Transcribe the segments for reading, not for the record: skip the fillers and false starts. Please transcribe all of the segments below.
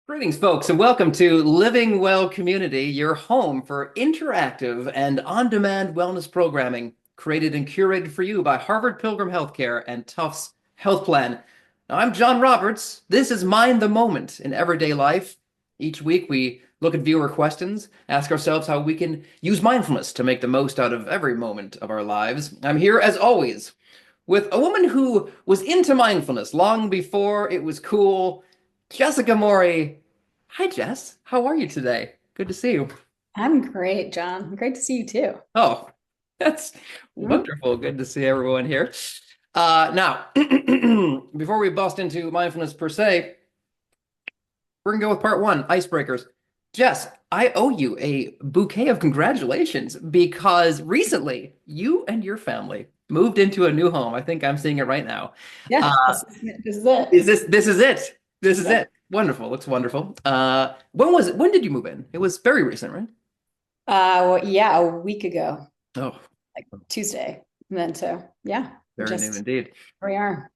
Greetings, folks, and welcome to Living Well Community, your home for interactive and on-demand wellness programming created and curated for you by Harvard Pilgrim Healthcare and Tufts Health Plan. Now, I'm John Roberts. This is Mind the Moment in everyday life. Each week, we look at viewer questions, ask ourselves how we can use mindfulness to make the most out of every moment of our lives. I'm here, as always, with a woman who was into mindfulness long before it was cool, Jessica Morey. Hi, Jess. How are you today? Good to see you. I'm great, John. Great to see you too. Oh, that's Mhm. wonderful. Good to see everyone here. Now, before we bust into mindfulness per se, we're gonna go with part one, icebreakers. Jess, I owe you a bouquet of congratulations because recently you and your family moved into a new home. I think I'm seeing it right now. Yeah, Uh, this is it. this is it? This is Yep. it. Wonderful. Looks wonderful. When did you move in? It was very recent, right? Well, yeah, a week ago, Oh, like Tuesday. And then yeah, very new just indeed. here we are.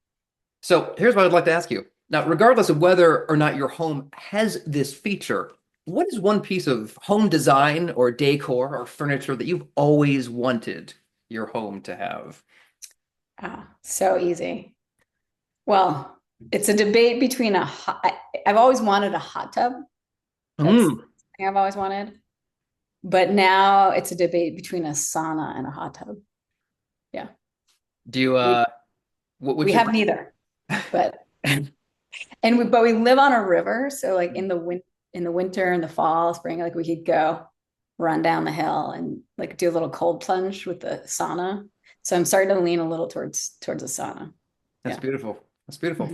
So here's what I'd like to ask you. Now, regardless of whether or not your home has this feature, what is one piece of home design or decor or furniture that you've always wanted your home to have? So easy. Well, it's a debate between I've always wanted a hot tub. That's the Hmm. thing I've always wanted. But now it's a debate between a sauna and a hot tub. Yeah. Do you We what's we your have neither, but but we live on a river, so like in the winter and the fall, spring, like we could go run down the hill and like do a little cold plunge with the sauna. So I'm starting to lean a little towards the sauna. That's Yeah. beautiful. That's beautiful.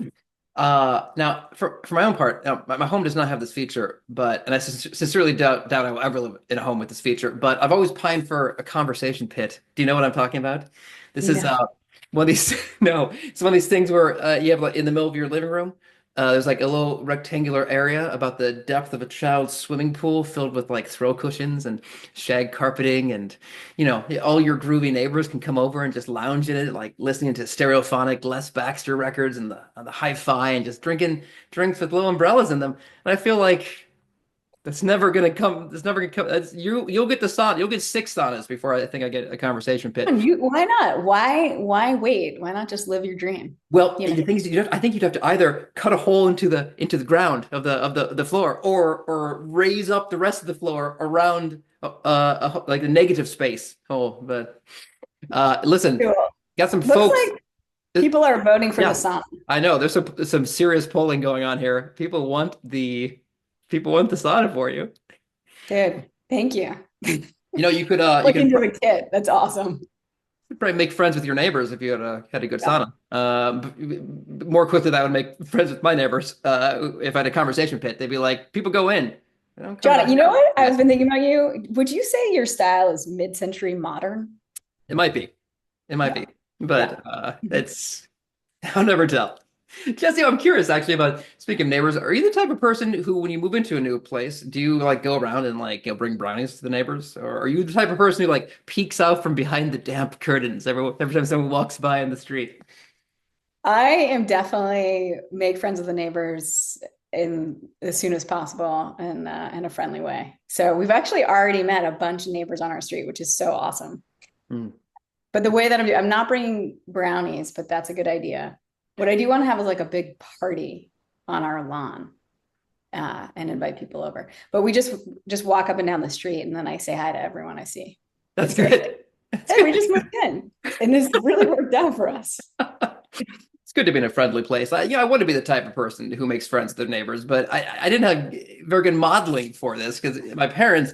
Now, for my own part, now, my home does not have this feature, and I sincerely doubt I will ever live in a home with this feature. But I've always pined for a conversation pit. Do you know what I'm talking about? This is No. one of these. No, it's one of these things where you have like in the middle of your living room. There's like a little rectangular area about the depth of a child's swimming pool, filled with like throw cushions and shag carpeting, and all your groovy neighbors can come over and just lounge in it, like listening to stereophonic Les Baxter records and the hi-fi and just drinking drinks with little umbrellas in them. And I feel like that's never gonna come. That's never gonna come. You'll get the sauna. You'll get six saunas before I think I get a conversation pit. Why not? Why wait? Why not just live your dream? Well, You know, the thing is, I think you'd have to either cut a hole into the ground of the floor, or raise up the rest of the floor around like the negative space hole. But listen, cool. got some Looks folks. like people are voting for the Yeah, sauna. I know. There's some serious polling going on here. People want the sauna for you. Dude, thank you. You Look could into the kid. That's awesome. probably make friends with your neighbors if you had a good Yeah. sauna. More quickly, that would make friends with my neighbors. If I had a conversation pit, they'd be like, "People go in, they don't come John, back you know out." what? Yeah, I've been thinking about you. Would you say your style is mid-century modern? it might be, it might Yeah. be, Yeah. but it's I'll never tell. Jesse, I'm curious actually about speaking of neighbors. Are you the type of person who, when you move into a new place, do you like go around and like bring brownies to the neighbors, or are you the type of person who like peeks out from behind the damp curtains every time someone walks by in the street? I am definitely make friends with the neighbors in as soon as possible and in a friendly way. So we've actually already met a bunch of neighbors on our street, which is so awesome. Hmm. But the way that I'm not bringing brownies, but that's a good idea. What I do want to have is like a big party on our lawn and invite people over. But we just walk up and down the street, and then I say hi to everyone I see. That's It's great. good. That's Hey, we good. just moved in, and this really worked out for us. It's good to be in a friendly place. I want to be the type of person who makes friends with their neighbors, but I didn't have very good modeling for this because my parents,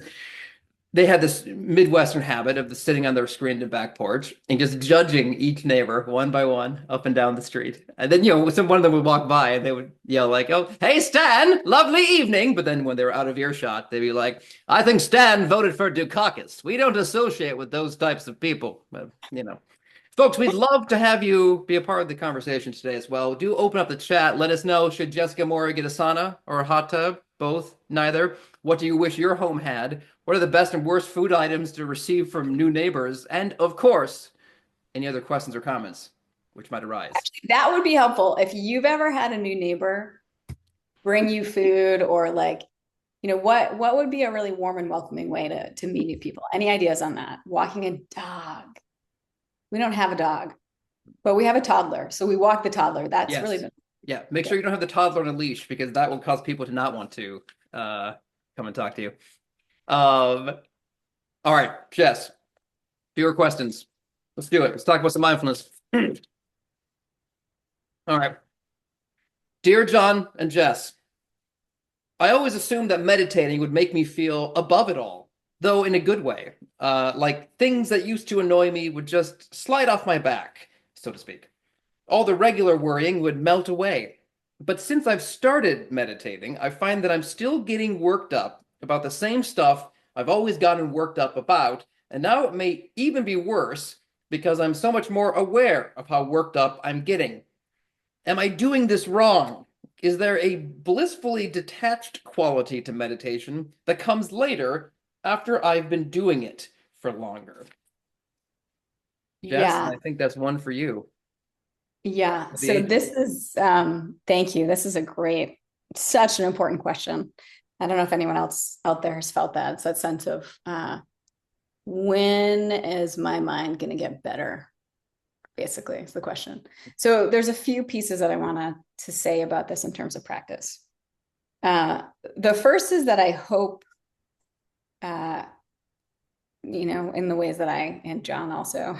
they had this Midwestern habit of sitting on their screened-in back porch and just judging each neighbor one by one up and down the street. And then, one of them would walk by and they would yell like, "Oh, hey, Stan, lovely evening." But then when they were out of earshot, they'd be like, "I think Stan voted for Dukakis. We don't associate with those types of people." But. Folks, we'd love to have you be a part of the conversation today as well. Do open up the chat. Let us know, should Jessica Mora get a sauna or a hot tub? Both? Neither? What do you wish your home had? What are the best and worst food items to receive from new neighbors? And of course, any other questions or comments which might arise. That would be helpful if you've ever had a new neighbor bring you food, or like, what would be a really warm and welcoming way to meet new people? Any ideas on that? Walking a dog. We don't have a dog, but we have a toddler. So we walk the toddler. That's really Yes. been Yeah. Make sure you don't have the toddler on a leash, because that will cause people to not want to come and talk to you. All right, Jess, fewer questions. Let's do it. Let's talk about some mindfulness. All right. Dear John and Jess, I always assumed that meditating would make me feel above it all, though in a good way. Like things that used to annoy me would just slide off my back, so to speak. All the regular worrying would melt away. But since I've started meditating, I find that I'm still getting worked up about the same stuff I've always gotten worked up about, and now it may even be worse because I'm so much more aware of how worked up I'm getting. Am I doing this wrong? Is there a blissfully detached quality to meditation that comes later after I've been doing it for longer? Jess, Yeah. I think that's one for you. Yeah. The So ages. this is, thank you. This is such an important question. I don't know if anyone else out there has felt that. It's that sense of, when is my mind going to get better? Basically, is the question. So there's a few pieces that I want to say about this in terms of practice. The first is that I hope, in the ways that I and John also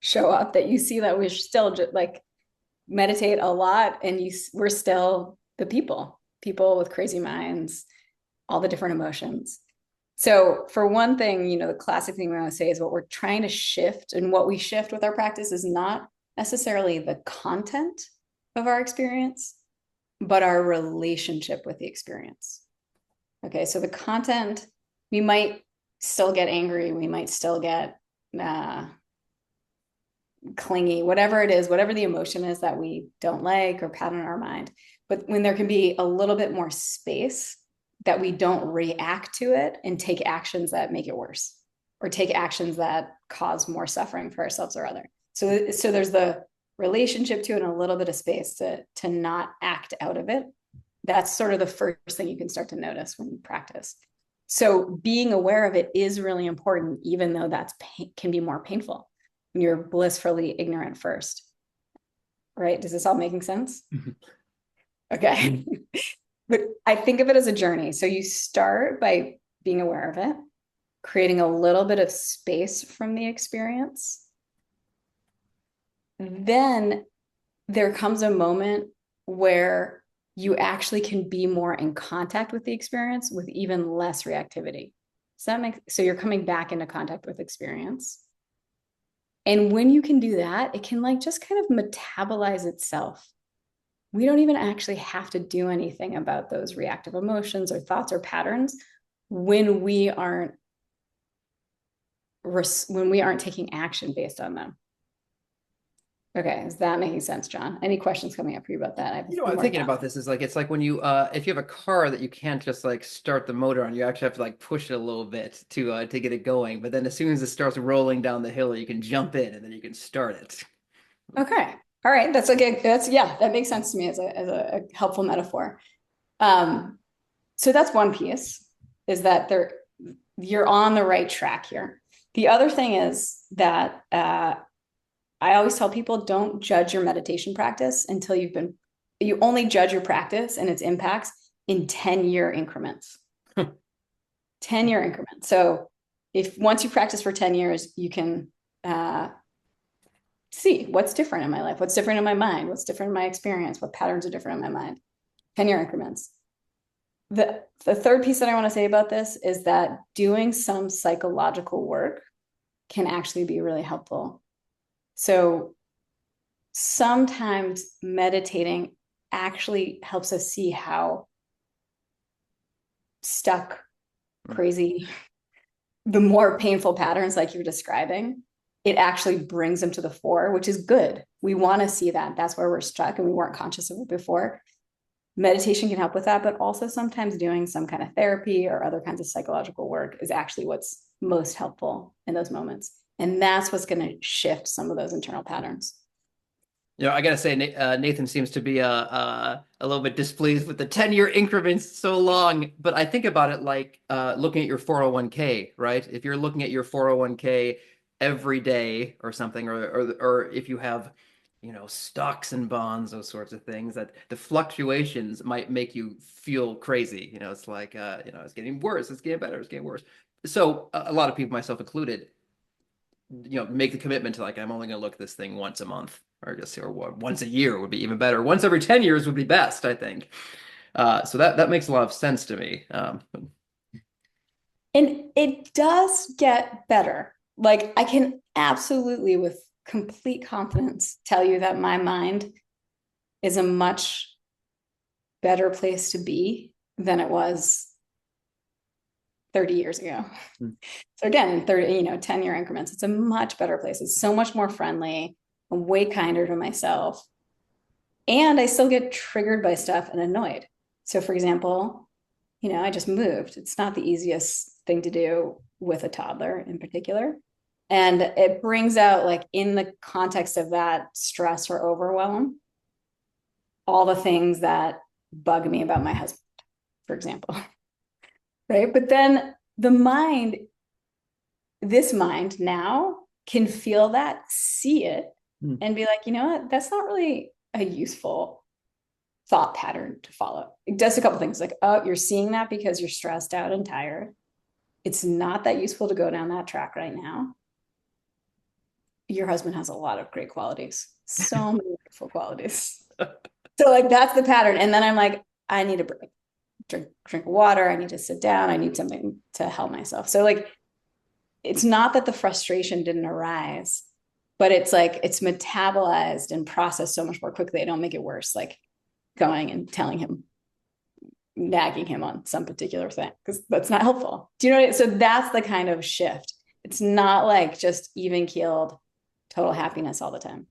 show up, that you see that we're still just like meditate a lot, and we're still the people with crazy minds, all the different emotions. So for one thing, the classic thing we want to say is what we're trying to shift, and what we shift with our practice is not necessarily the content of our experience, but our relationship with the experience. Okay, so the content, we might still get angry, we might still get clingy, whatever it is, whatever the emotion is that we don't like or pattern in our mind. But when there can be a little bit more space, that we don't react to it and take actions that make it worse, or take actions that cause more suffering for ourselves or other. So there's the relationship to it, and a little bit of space to not act out of it. That's sort of the first thing you can start to notice when you practice. So being aware of it is really important, even though can be more painful when you're blissfully ignorant first. Right? Does this all making sense? Okay. But I think of it as a journey. So you start by being aware of it, creating a little bit of space from the experience. Then there comes a moment where you actually can be more in contact with the experience with even less reactivity. So you're coming back into contact with experience. And when you can do that, it can like just kind of metabolize itself. We don't even actually have to do anything about those reactive emotions or thoughts or patterns when we aren't taking action based on them. Okay, is that making sense, John? Any questions coming up for you about that? I'm thinking about this is like, it's like when you if you have a car that you can't just like start the motor on, you actually have to like push it a little bit to get it going. But then as soon as it starts rolling down the hill, you can jump in and then you can start it. Okay. All right. That's okay. That makes sense to me as a helpful metaphor. So that's one piece, is that you're on the right track here. The other thing is that I always tell people, don't judge your meditation practice until you only judge your practice and its impacts in 10-year increments. 10-year increments. So if once you practice for 10 years, you can see what's different in my life, what's different in my mind, what's different in my experience, what patterns are different in my mind. 10-year increments. The third piece that I want to say about this is that doing some psychological work can actually be really helpful. So sometimes meditating actually helps us see how stuck, crazy, the more painful patterns like you're describing, it actually brings them to the fore, which is good. We want to see that. That's where we're stuck and we weren't conscious of it before. Meditation can help with that, but also sometimes doing some kind of therapy or other kinds of psychological work is actually what's most helpful in those moments. And that's what's going to shift some of those internal patterns. I gotta say, Nathan seems to be a little bit displeased with the 10-year increments so long. But I think about it like looking at your 401k, right? If you're looking at your 401k every day or something, or if you have, stocks and bonds, those sorts of things, that the fluctuations might make you feel crazy. It's like, it's getting worse, it's getting better, it's getting worse. So a lot of people, myself included, make the commitment to like, I'm only going to look at this thing once a month or once a year would be even better. Once every 10 years would be best, I think. So that makes a lot of sense to me. And it does get better. Like I can absolutely, with complete confidence, tell you that my mind is a much better place to be than it was 30 years ago. So again, 10-year increments, it's a much better place. It's so much more friendly. I'm way kinder to myself. And I still get triggered by stuff and annoyed. So for example, I just moved. It's not the easiest thing to do with a toddler in particular. And it brings out, like, in the context of that stress or overwhelm, all the things that bug me about my husband, for example. Right. But then this mind now can feel that, see it, and be like, you know what? That's not really a useful thought pattern to follow. It does a couple things, like, oh, you're seeing that because you're stressed out and tired. It's not that useful to go down that track right now. Your husband has a lot of great qualities, so many wonderful qualities. So like, that's the pattern. And then I'm like, I need a break, drink water. I need to sit down. I need something to help myself. So like, it's not that the frustration didn't arise, but it's like, it's metabolized and processed so much more quickly. I don't make it worse, like going and telling him, nagging him on some particular thing, because that's not helpful. Do you know what I mean? So that's the kind of shift. It's not like just even keeled, total happiness all the time.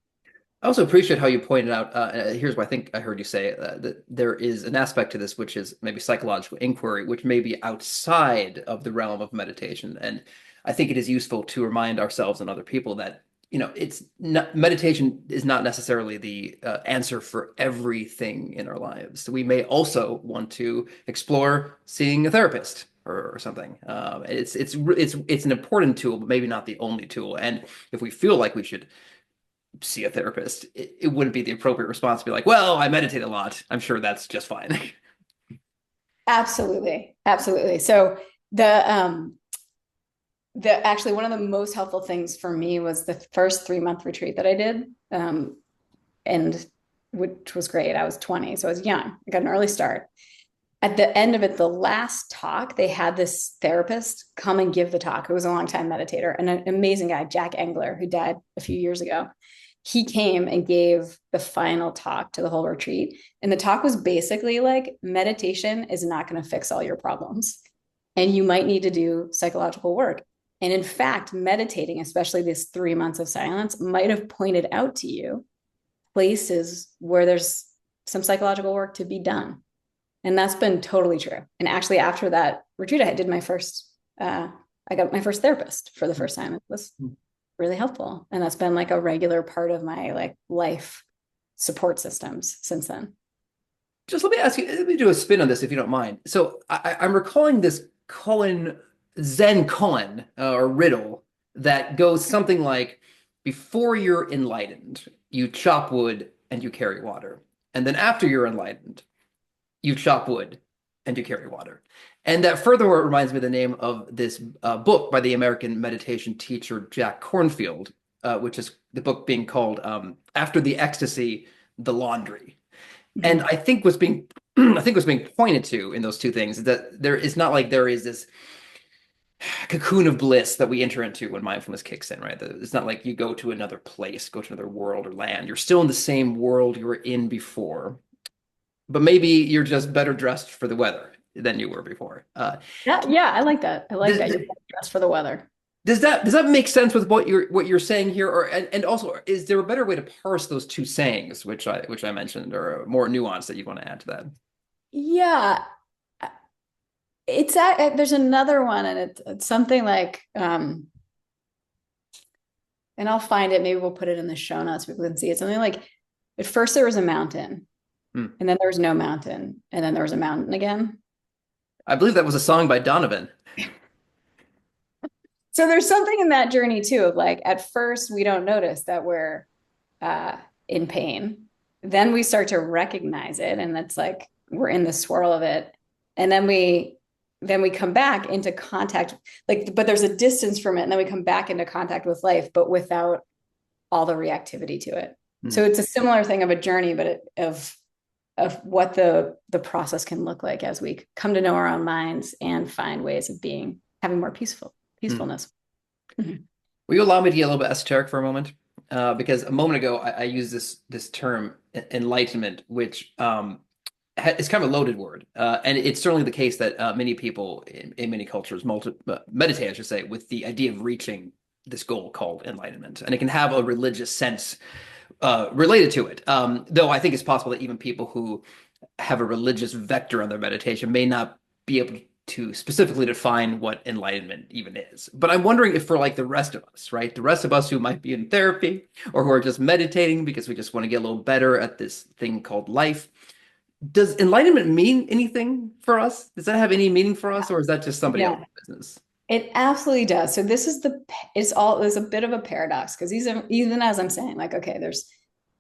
I also appreciate how you pointed out. Here's what I think I heard you say, that there is an aspect to this, which is maybe psychological inquiry, which may be outside of the realm of meditation. And I think it is useful to remind ourselves and other people that, it's not, meditation is not necessarily the answer for everything in our lives. So we may also want to explore seeing a therapist or something. It's an important tool, but maybe not the only tool. And if we feel like we should see a therapist, it wouldn't be the appropriate response to be like, well, I meditate a lot, I'm sure that's just fine. Absolutely. Absolutely. So actually one of the most helpful things for me was the first 3-month retreat that I did. And which was great. I was 20, so I was young. I got an early start. At the end of it, the last talk, they had this therapist come and give the talk. It was a longtime meditator and an amazing guy, Jack Engler, who died a few years ago. He came and gave the final talk to the whole retreat. And the talk was basically like, meditation is not going to fix all your problems. And you might need to do psychological work. And in fact, meditating, especially this 3 months of silence, might have pointed out to you places where there's some psychological work to be done. And that's been totally true. And actually, after that retreat, I got my first therapist for the first time. It was really helpful. And that's been like a regular part of my like life support systems since then. Just let me do a spin on this if you don't mind. So I'm recalling this Zen koan or riddle that goes something like, before you're enlightened, you chop wood and you carry water. And then after you're enlightened, you chop wood and you carry water. And that furthermore reminds me of the name of this book by the American meditation teacher Jack Kornfield, which is the book being called After the Ecstasy, the Laundry. And I think what's being pointed to in those two things is that there is not like there is this cocoon of bliss that we enter into when mindfulness kicks in, right? It's not like you go to another place, go to another world or land. You're still in the same world you were in before, but maybe you're just better dressed for the weather than you were before. Yeah, I like that. I like that. You're better dressed for the weather. Does that make sense with what you're saying here, or and also is there a better way to parse those two sayings, which I mentioned, or more nuance that you want to add to that? Yeah, there's another one, and it's something like, and I'll find it. Maybe we'll put it in the show notes. People can see it. Something like, At first there was a mountain, Hmm. and then there was no mountain, and then there was a mountain again. I believe that was a song by Donovan. So there's something in that journey too of like, at first we don't notice that we're uh, in pain. Then we start to recognize it, and that's like we're in the swirl of it. And then we come back into contact, like, but there's a distance from it, and then we come back into contact with life, but without all the reactivity to it. Hmm. So it's a similar thing of a journey, but of what the process can look like as we come to know our own minds and find ways of having more peacefulness. Mm-hmm. Will you allow me to get a little bit esoteric for a moment? Because a moment ago I used this term enlightenment, which is kind of a loaded word, and it's certainly the case that many people in many cultures meditate, I should say, with the idea of reaching this goal called enlightenment, and it can have a religious sense related to it. Though I think it's possible that even people who have a religious vector on their meditation may not be able to specifically define what enlightenment even is. But I'm wondering if for like the rest of us, right? The rest of us who might be in therapy or who are just meditating because we just want to get a little better at this thing called life, does enlightenment mean anything for us? Does that have any meaning for us, or is that just somebody else's business? It absolutely does. So this is there's a bit of a paradox, because even as I'm saying, like, okay, there's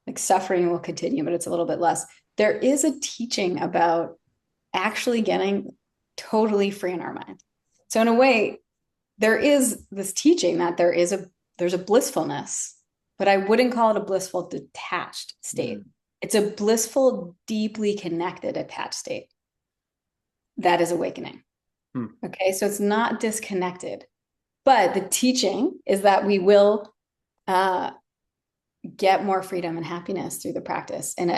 like suffering will continue, but it's a little bit less. There is a teaching about actually getting totally free in our mind. So in a way, there is this teaching that there's a blissfulness, but I wouldn't call it a blissful detached state. Mm. It's a blissful, deeply connected attached state. That is awakening. Hmm. Okay, so it's not disconnected, but the teaching is that we will get more freedom and happiness through the practice, and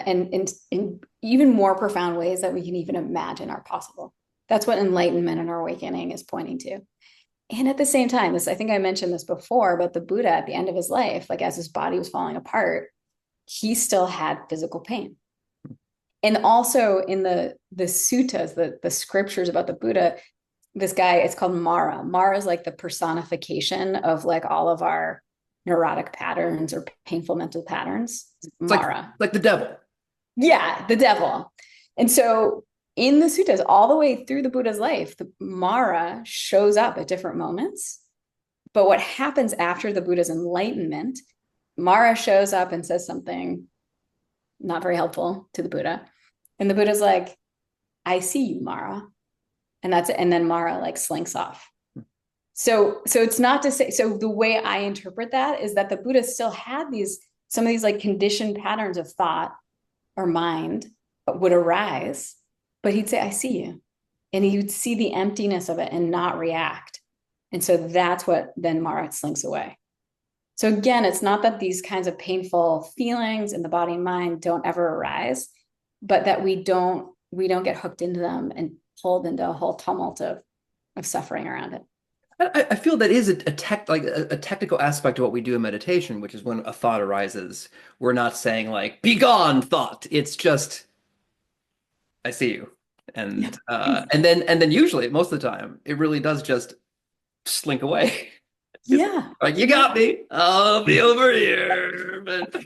in even more profound ways that we can even imagine are possible. That's what enlightenment and our awakening is pointing to. And at the same time, I think I mentioned this before, but the Buddha at the end of his life, like as his body was falling apart, he still had physical pain. And also in the suttas, the scriptures about the Buddha, this guy, it's called Mara. Mara is like the personification of like all of our neurotic patterns or painful mental patterns. It's Mara. Like the devil. Yeah, the devil. And so in the suttas, all the way through the Buddha's life, the Mara shows up at different moments. But what happens after the Buddha's enlightenment, Mara shows up and says something not very helpful to the Buddha. And the Buddha's like, I see you, Mara. And that's it. And then Mara like slinks off. So it's not to say, so the way I interpret that is that the Buddha still had some of these like conditioned patterns of thought or mind would arise, but he'd say, I see you. And he would see the emptiness of it and not react. And so that's what then Mara slinks away. So again, it's not that these kinds of painful feelings in the body and mind don't ever arise, but that we don't get hooked into them and pulled into a whole tumult of suffering around it. I feel that is a technical aspect of what we do in meditation, which is when a thought arises, we're not saying like, be gone, thought. It's just, I see you. And then usually, most of the time, it really does just slink away. Yeah. Like, you got me. I'll be over here. But,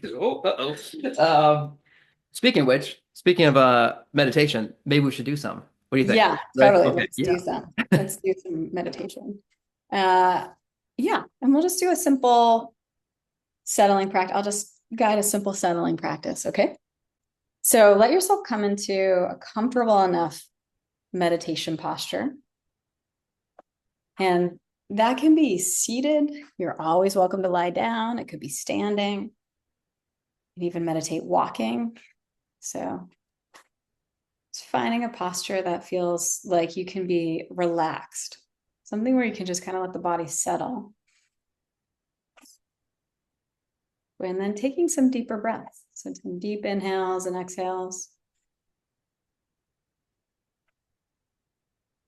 speaking of which, speaking of meditation, maybe we should do some. What do you think? Yeah, totally. Okay. Let's do some. Let's do some meditation. Yeah, and we'll just do a simple settling practice. I'll just guide a simple settling practice, okay? So let yourself come into a comfortable enough meditation posture. And that can be seated. You're always welcome to lie down. It could be standing. You can even meditate walking. So it's finding a posture that feels like you can be relaxed. Something where you can just kind of let the body settle. And then taking some deeper breaths. So some deep inhales and exhales.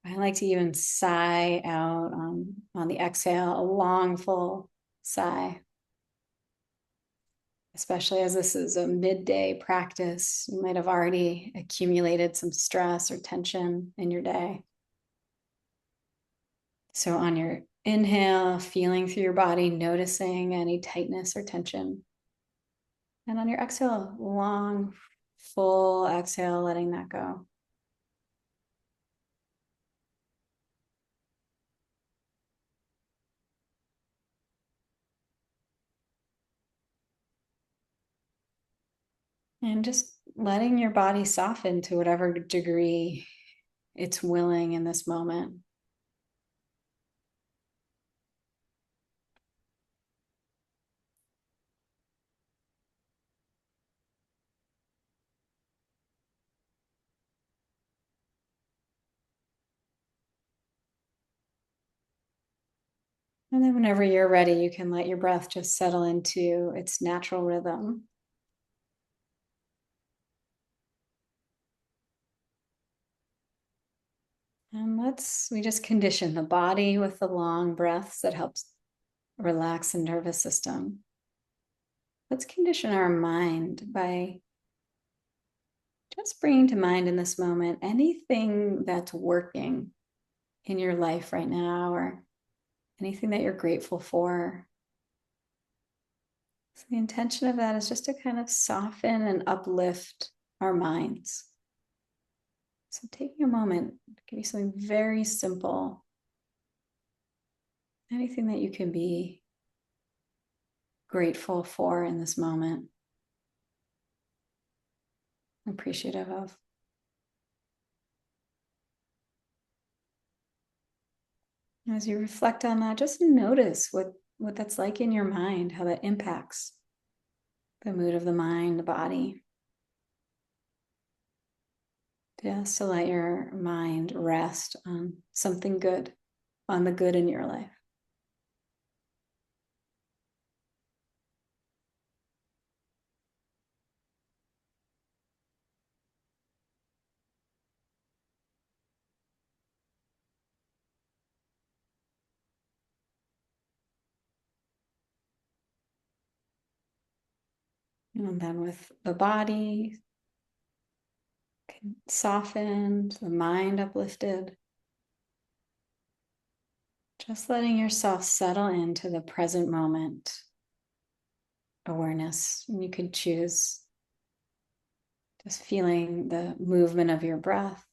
I like to even sigh out on the exhale, a long, full sigh. Especially as this is a midday practice, you might have already accumulated some stress or tension in your day. So on your inhale, feeling through your body, noticing any tightness or tension. And on your exhale, long, full exhale, letting that go. And just letting your body soften to whatever degree it's willing in this moment. And then whenever you're ready, you can let your breath just settle into its natural rhythm. And we just condition the body with the long breaths that helps relax the nervous system. Let's condition our mind by just bringing to mind in this moment anything that's working in your life right now or anything that you're grateful for. So the intention of that is just to kind of soften and uplift our minds. So taking a moment to give you something very simple, anything that you can be grateful for in this moment, appreciative of. As you reflect on that, just notice what that's like in your mind, how that impacts the mood of the mind, the body. Just to let your mind rest on something good, on the good in your life. And then with the body softened, the mind uplifted, just letting yourself settle into the present moment awareness. And you could choose just feeling the movement of your breath.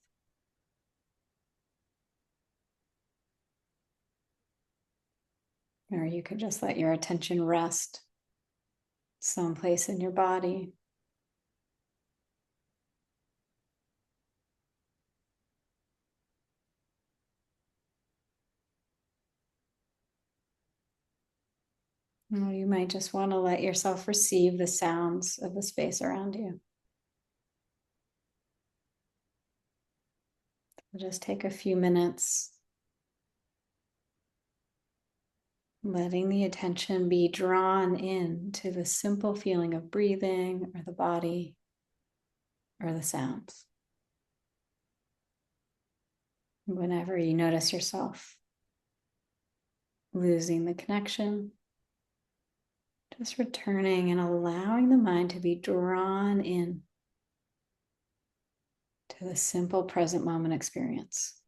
Or you could just let your attention rest someplace in your body. Or you might just want to let yourself receive the sounds of the space around you. Just take a few minutes, letting the attention be drawn in to the simple feeling of breathing or the body or the sounds. Whenever you notice yourself losing the connection, just returning and allowing the mind to be drawn in to the simple present moment experience.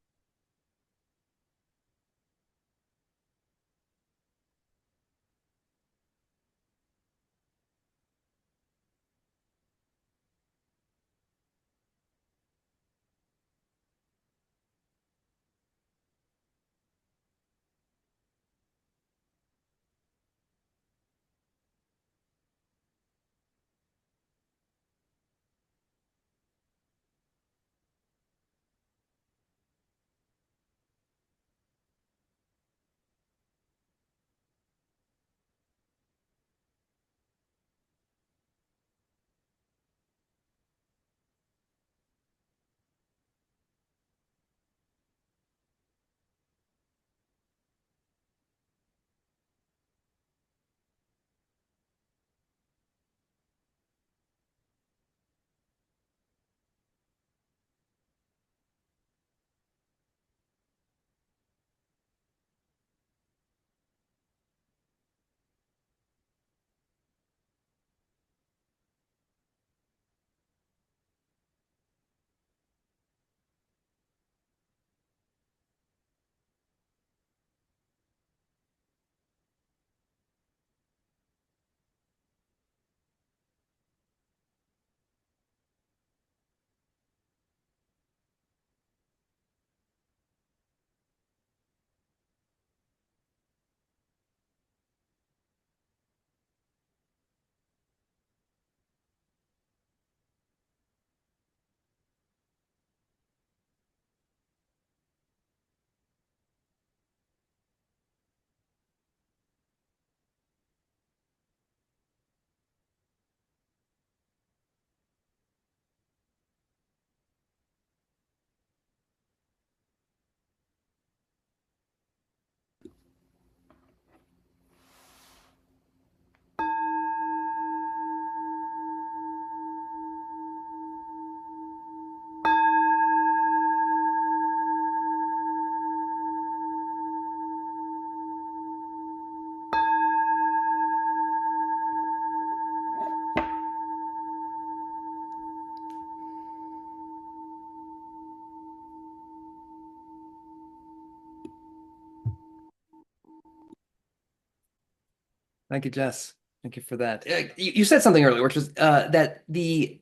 Thank you, Jess. Thank you for that. You said something earlier, which was that it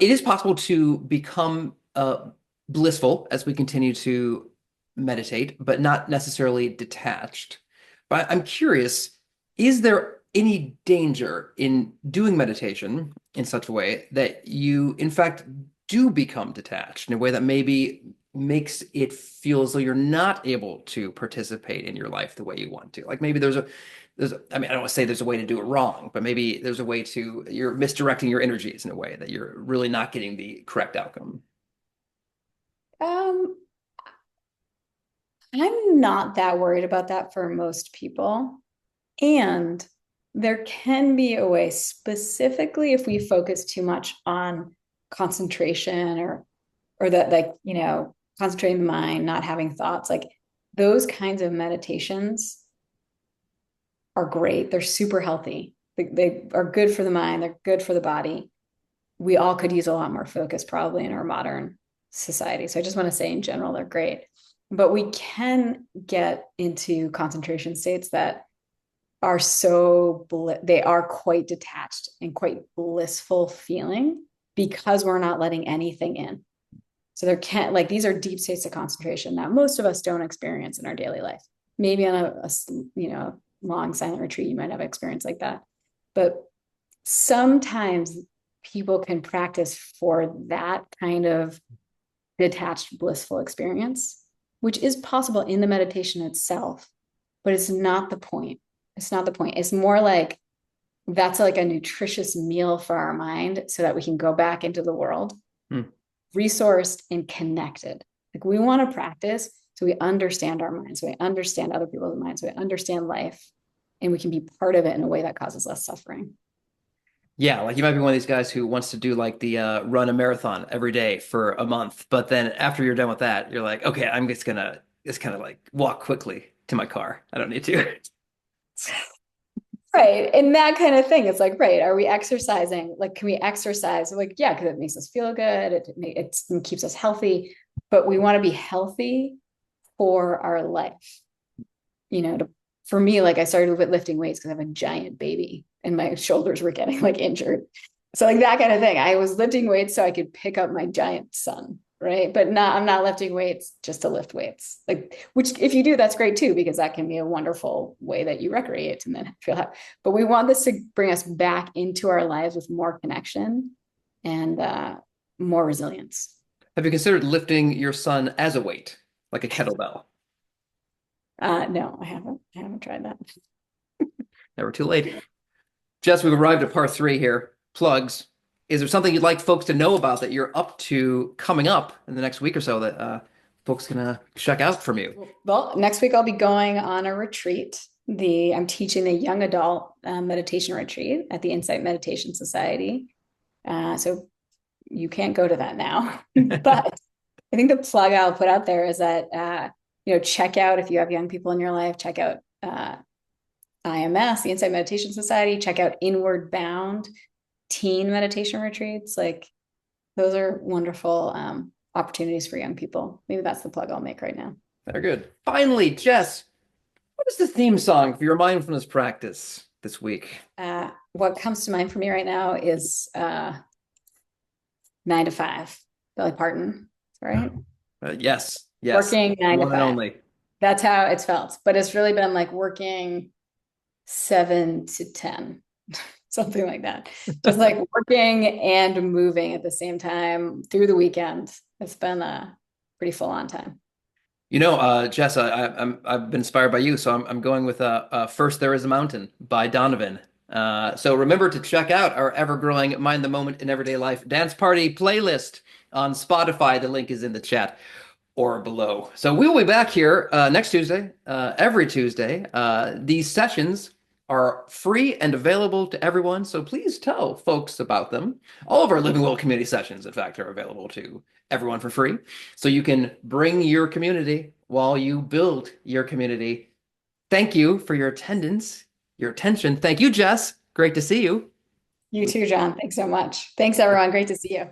is possible to become blissful as we continue to meditate, but not necessarily detached. But I'm curious, is there any danger in doing meditation in such a way that you, in fact, do become detached in a way that maybe makes it feel as though you're not able to participate in your life the way you want to? Like maybe I mean, I don't want to say there's a way to do it wrong, but maybe there's a way you're misdirecting your energies in a way that you're really not getting the correct outcome. Um, I'm not that worried about that for most people. And there can be a way, specifically if we focus too much on concentration or that, like, concentrating the mind, not having thoughts, like those kinds of meditations are great. They're super healthy. They are good for the mind. They're good for the body. We all could use a lot more focus probably in our modern society. So I just want to say in general, they're great. But we can get into concentration states that are they are quite detached and quite blissful feeling because we're not letting anything in. So there can't, like, these are deep states of concentration that most of us don't experience in our daily life. Maybe on a long silent retreat, you might have experience like that. But sometimes people can practice for that kind of detached, blissful experience, which is possible in the meditation itself, but it's not the point. It's not the point. It's more like that's like a nutritious meal for our mind so that we can go back into the world, resourced and connected. Like we want to practice so we understand our minds, so we understand other people's minds, so we understand life, and we can be part of it in a way that causes less suffering. Yeah, like you might be one of these guys who wants to do like the run a marathon every day for a month, but then after you're done with that, you're like, okay, I'm just kind of like walk quickly to my car. I don't need to. Right. And that kind of thing. It's like, right. Are we exercising? Like, can we exercise? Like, yeah, because it makes us feel good. It keeps us healthy, but we want to be healthy for our life. For me, like I started with lifting weights because I have a giant baby and my shoulders were getting like injured. So like that kind of thing. I was lifting weights so I could pick up my giant son, right? But I'm not lifting weights just to lift weights. Like, which if you do, that's great too, because that can be a wonderful way that you recreate and then feel happy. But we want this to bring us back into our lives with more connection and more resilience. Have you considered lifting your son as a weight, like a kettlebell? No, I haven't. I haven't tried that. Never too late. Jess, we've arrived at part 3 here. Plugs. Is there something you'd like folks to know about that you're up to coming up in the next week or so that folks can check out from you? Well, next week I'll be going on a retreat. I'm teaching the young adult meditation retreat at the Insight Meditation Society. So you can't go to that now, but I think the plug I'll put out there is that, check out, if you have young people in your life, check out IMS, the Insight Meditation Society, check out Inward Bound teen meditation retreats. Like those are wonderful opportunities for young people. Maybe that's the plug I'll make right now. Very good. Finally, Jess, what is the theme song for your mindfulness practice this week? What comes to mind for me right now is 9 to 5, Dolly Parton, right? Yes. Working 9 to One and 5. only. That's how it's felt. But it's really been like working 7 to 10, something like that. Just like working and moving at the same time through the weekend. It's been a pretty full on time. Jess, I've been inspired by you, so I'm going with "First There Is a Mountain" by Donovan. So remember to check out our ever-growing Mind the Moment in Everyday Life dance party playlist on Spotify. The link is in the chat or below. So we will be back here next Tuesday, every Tuesday. These sessions are free and available to everyone, so please tell folks about them. All of our Living Well community sessions, in fact, are available to everyone for free. So you can bring your community while you build your community. Thank you for your attendance, your attention. Thank you, Jess. Great to see you. You too, John. Thanks so much. Thanks, everyone. Great to see you.